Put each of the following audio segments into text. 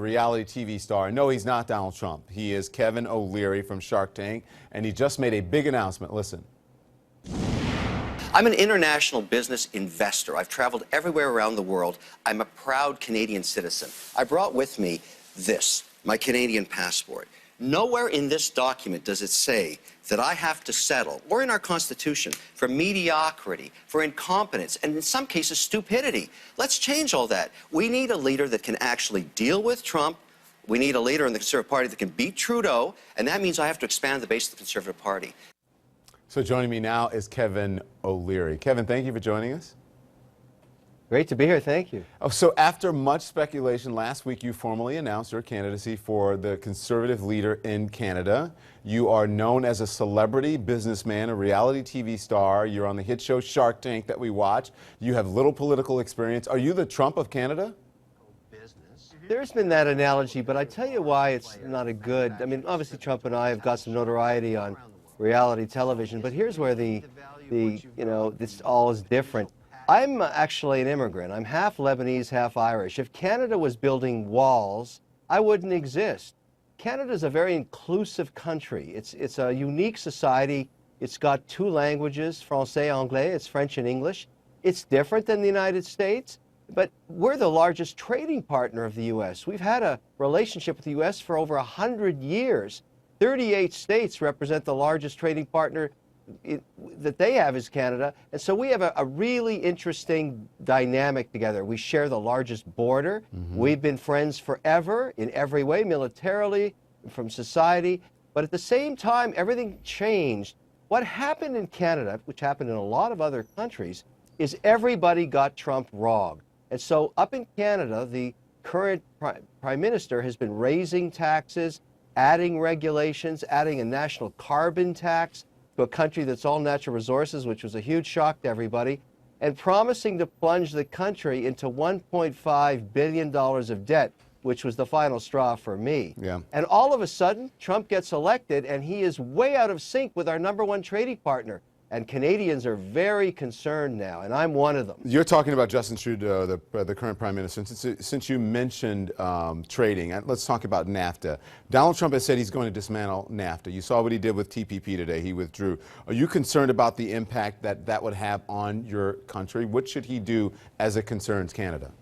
Reality TV star. No, he's not Donald Trump. He is Kevin OLeary from Shark Tank, and he just made a big announcement. Listen. I'm an international business investor. I've traveled everywhere around the world. I'm a proud Canadian citizen. I brought with me this, my Canadian passport. Nowhere in this document does it say that I have to settle, or in our Constitution, for mediocrity, for incompetence, and in some cases, stupidity. Let's change all that. We need a leader that can actually deal with Trump. We need a leader in the Conservative Party that can beat Trudeau, and that means I have to expand the base of the Conservative Party. So joining me now is Kevin OLeary. Kevin, thank you for joining us. Great to be here. Thank you. Oh, so after much speculation, last week you formally announced your candidacy for the Conservative leader in Canada. You are known as a celebrity businessman, a reality TV star. You're on the hit show Shark Tank that we watch. You have little political experience. Are you the Trump of Canada? There's been that analogy, but I tell you why it's not a good. I mean, obviously Trump and I have got some notoriety on reality television, but here's where this all is different. I'm actually an immigrant. I'm half Lebanese, half Irish. If Canada was building walls, I wouldn't exist. Canada is a very inclusive country. It's a unique society. It's got two languages, Francais, Anglais. It's French and English. It's different than the United States, but we're the largest trading partner of the U.S. We've had a relationship with the U.S. for over 100 years. 38 states represent the largest trading partner that they have is Canada, and so we have a really interesting dynamic together. We share the largest border. We've been friends forever in every way, militarily, from society, but at the same time, everything changed. What happened in Canada, which happened in a lot of other countries, is everybody got Trump wrong. And so up in Canada, the current Prime Minister has been raising taxes, adding regulations, adding a national carbon tax to a country that's all natural resources, which was a huge shock to everybody, and promising to plunge the country into $1.5 billion of debt, which was the final straw for me. Yeah. And all of a sudden, Trump gets elected, and he is way out of sync with our #1 trading partner. And Canadians are very concerned now, and I'm one of them. You're talking about Justin Trudeau, the current Prime Minister. Since you mentioned trading, let's talk about NAFTA. Donald Trump has said he's going to dismantle NAFTA. You saw what he did with TPP today. He withdrew. Are you concerned about the impact that would have on your country? What should he do as it concerns Canada?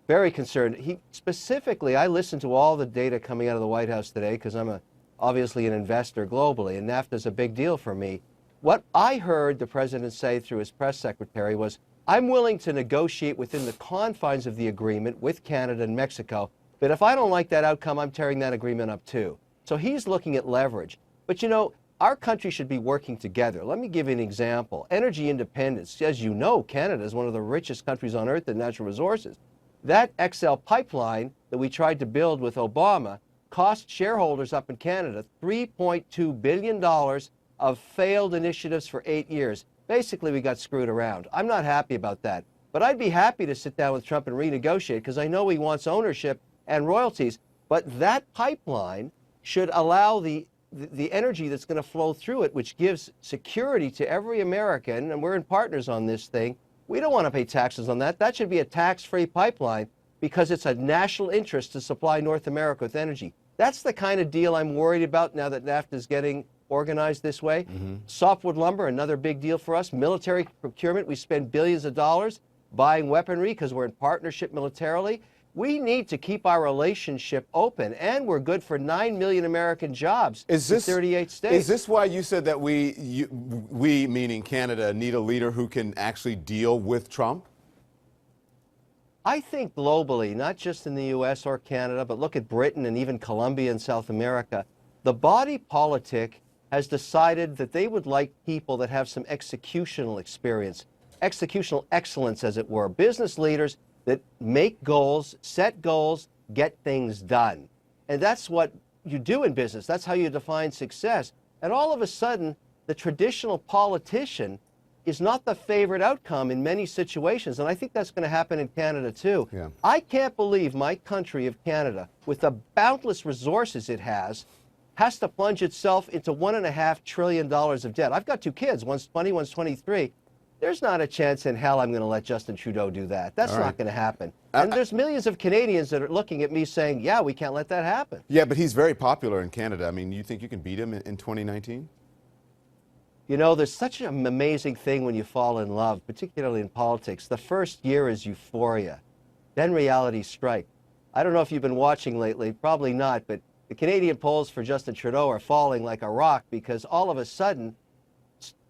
Very concerned. Specifically, I listened to all the data coming out of the White House today because I'm obviously an investor globally, and NAFTA is a big deal for me. What I heard the president say through his press secretary was, I'm willing to negotiate within the confines of the agreement with Canada and Mexico, but if I don't like that outcome, I'm tearing that agreement up too. So he's looking at leverage. But you know, our country should be working together. Let me give you an example. Energy independence. As you know, Canada is one of the richest countries on earth in natural resources. That XL pipeline that we tried to build with Obama cost shareholders up in Canada $3.2 billion of failed initiatives for 8 years. Basically, we got screwed around. I'm not happy about that. But I'd be happy to sit down with Trump and renegotiate because I know he wants ownership and royalties. But that pipeline should allow the energy that's going to flow through it, which gives security to every American, and we're in partners on this thing. We don't want to pay taxes on that. That should be a tax-free pipeline because it's a national interest to supply North America with energy. That's the kind of deal I'm worried about now that NAFTA is getting organized this way. Softwood lumber, another big deal for us. Military procurement, we spend billions of dollars buying weaponry because we're in partnership militarily. We need to keep our relationship open, and we're good for 9 million American jobs in 38 states. Is this why you said that we, meaning Canada, need a leader who can actually deal with Trump? I think globally, not just in the U.S. or Canada, but look at Britain and even Colombia and South America, the body politic has decided that they would like people that have some executional experience, executional excellence, as it were, business leaders that make goals, set goals, get things done. And that's what you do in business. That's how you define success. And all of a sudden, the traditional politician is not the favorite outcome in many situations. And I think that's going to happen in Canada, too. Yeah. I can't believe my country of Canada, with the boundless resources it has to plunge itself into $1.5 trillion of debt. I've got two kids, one's 20, one's 23. There's not a chance in hell I'm going to let Justin Trudeau do that. That's All not right. going to happen. And there's millions of Canadians that are looking at me saying, yeah, we can't let that happen. Yeah, but he's very popular in Canada. I mean, you think you can beat him in 2019? You know, there's such an amazing thing when you fall in love, particularly in politics. The first year is euphoria. Then reality strikes. I don't know if you've been watching lately, probably not, but the Canadian polls for Justin Trudeau are falling like a rock because all of a sudden,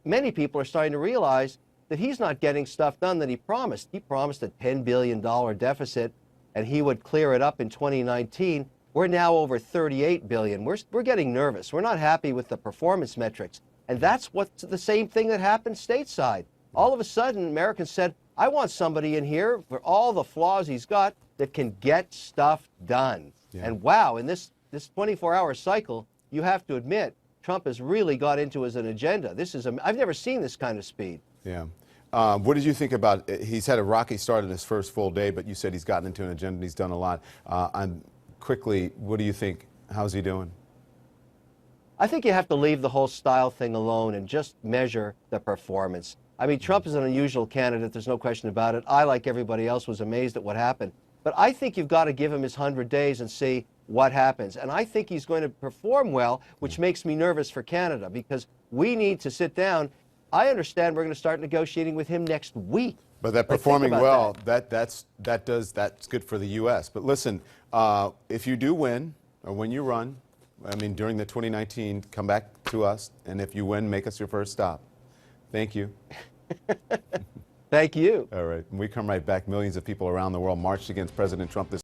many people are starting to realize that he's not getting stuff done that he promised. He promised a $10 billion deficit and he would clear it up in 2019. We're now over $38 billion. We're getting nervous. We're not happy with the performance metrics. And that's what's the same thing that happened stateside. All of a sudden, Americans said, I want somebody in here for all the flaws he's got that can get stuff done. Yeah. And wow, in this 24-hour cycle, you have to admit, Trump has really got into as an agenda. I've never seen this kind of speed. Yeah. What did you think about, he's had a rocky start in his first full day, but you said he's gotten into an agenda and he's done a lot. Quickly, what do you think? How's he doing? I think you have to leave the whole style thing alone and just measure the performance. I mean, Trump is an unusual candidate. There's no question about it. I, like everybody else, was amazed at what happened. But I think you've got to give him his 100 days and see what happens. And I think he's going to perform well, which makes me nervous for Canada because we need to sit down. I understand we're going to start negotiating with him next week. But that performing well, that's good for the U.S. But listen, if you do win, or when you run, I mean, during the 2019, come back to us, and if you win, make us your first stop. Thank you. Thank you. All right. When we come right back, millions of people around the world marched against President Trump this